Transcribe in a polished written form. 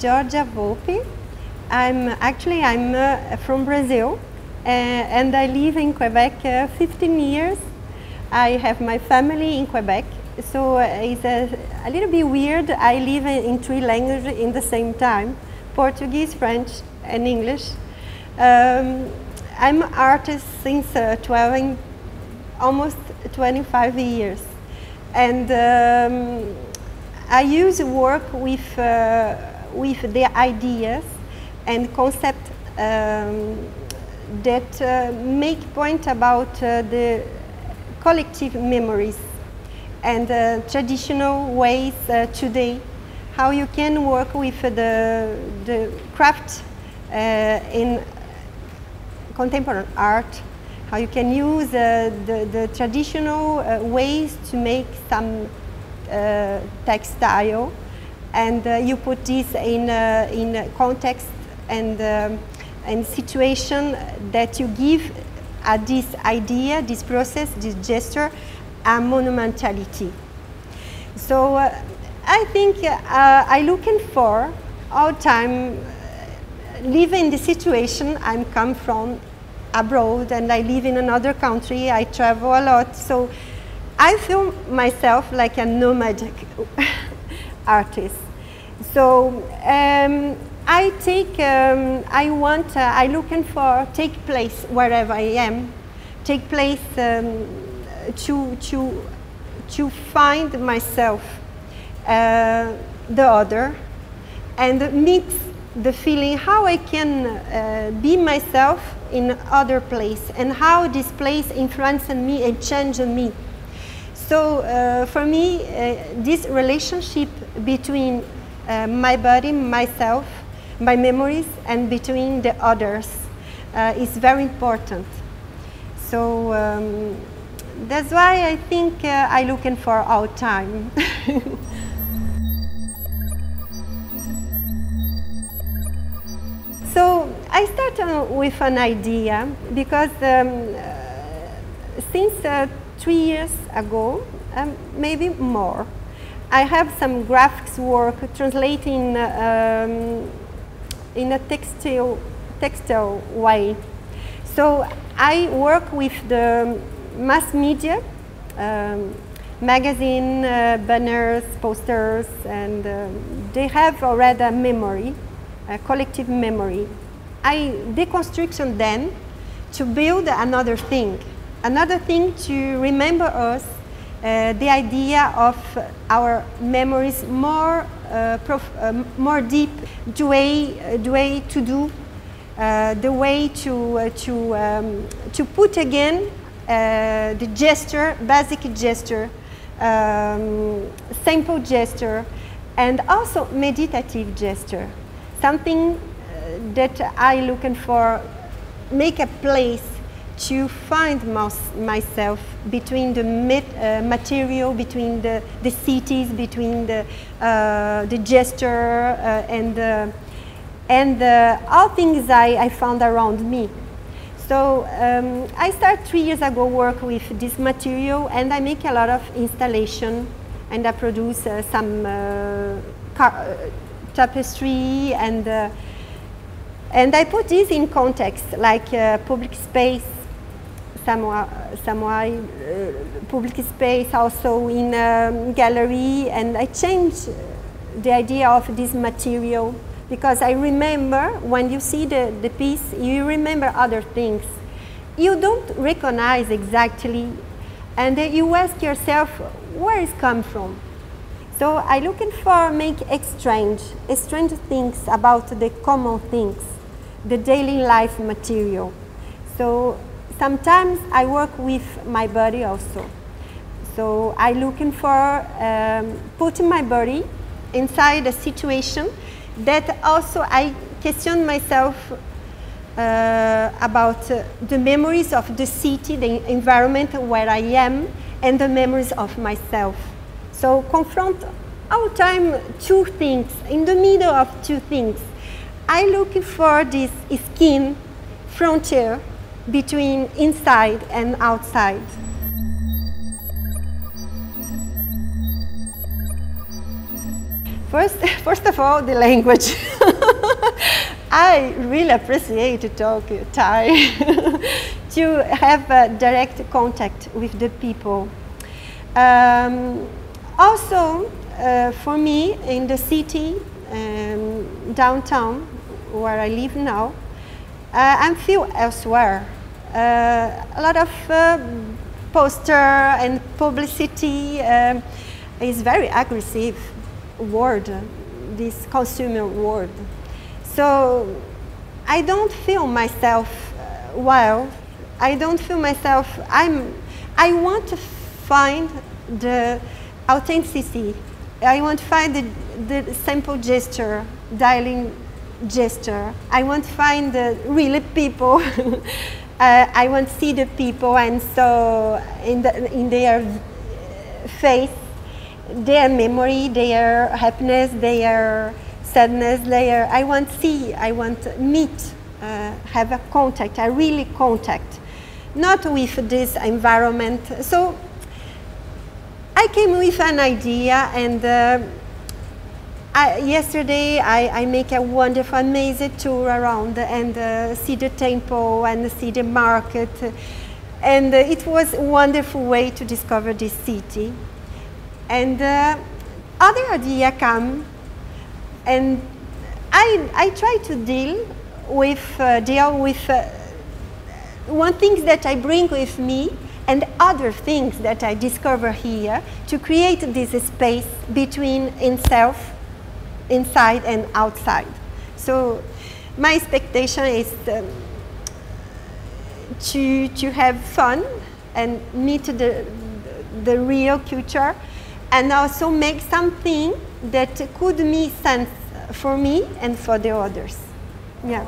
Giorgia Volpe. I'm from Brazil, and I live in Quebec 15 years. I have my family in Quebec, so it's a little bit weird. I live in 3 languages in the same time: Portuguese, French, and English. I'm an artist since almost 25 years, and I use work with the ideas and concepts that make point about the collective memories and traditional ways today, how you can work with the craft in contemporary art, how you can use the traditional ways to make some textile, and you put this in a context and situation that you give this idea, this process, this gesture, a monumentality. So I think I'm looking for all time living the situation I'm come from abroad, and I live in another country, I travel a lot, so I feel myself like a nomadic artist. So I looking for take place wherever I am, take place to find myself, the other, and mix the feeling how I can be myself in other place, and how this place influenced me and changed me. So for me, this relationship between my body, myself, my memories, and between the others is very important. So that's why I think I'm looking for our time. So I started with an idea because since 3 years ago, maybe more, I have some graphics work translating in a textile way. So I work with the mass media, magazine, banners, posters, and they have already a memory, a collective memory. I deconstruct them to build another thing to remember us, the idea of our memories more deep, the way to do, the way to put again the gesture, basic gesture, simple gesture, and also meditative gesture. Something that I looking for, make a place to find myself between the material, between the cities, between the gesture and all things I found around me. So I started 3 years ago work with this material, and I make a lot of installation, and I produce some tapestry, and I put this in context, like public space, somewhere public space, also in gallery, and I changed the idea of this material, because I remember when you see the piece, you remember other things. You don't recognize exactly, and you ask yourself, where it come from? So I looking for make strange things about the common things, the daily life material. So sometimes I work with my body also. So I looking for putting my body inside a situation that also I question myself about the memories of the city, the environment where I am, and the memories of myself. So confront all time two things, in the middle of two things. I look for this skin frontier between inside and outside. First of all, the language. I really appreciate to talk Thai, to have direct contact with the people. Also, for me, in the city, downtown, where I live now, I feel elsewhere. A lot of poster and publicity is very aggressive word, this consumer word. So I don't feel myself well. I don't feel myself. I want to find the authenticity. I want to find the simple gesture, dialing gesture. I want to find the real people. I want to see the people, and so in their face, their memory, their happiness, their sadness, I want to see, I want to meet, have a contact, a really contact, not with this environment. So I came with an idea, and yesterday I make a wonderful, amazing tour around and see the temple and see the market, and it was a wonderful way to discover this city. And other idea come, and I try to deal with one thing that I bring with me and other things that I discover here to create this space between inside and outside. So my expectation is to have fun and meet the real culture, and also make something that could make sense for me and for the others. Yeah.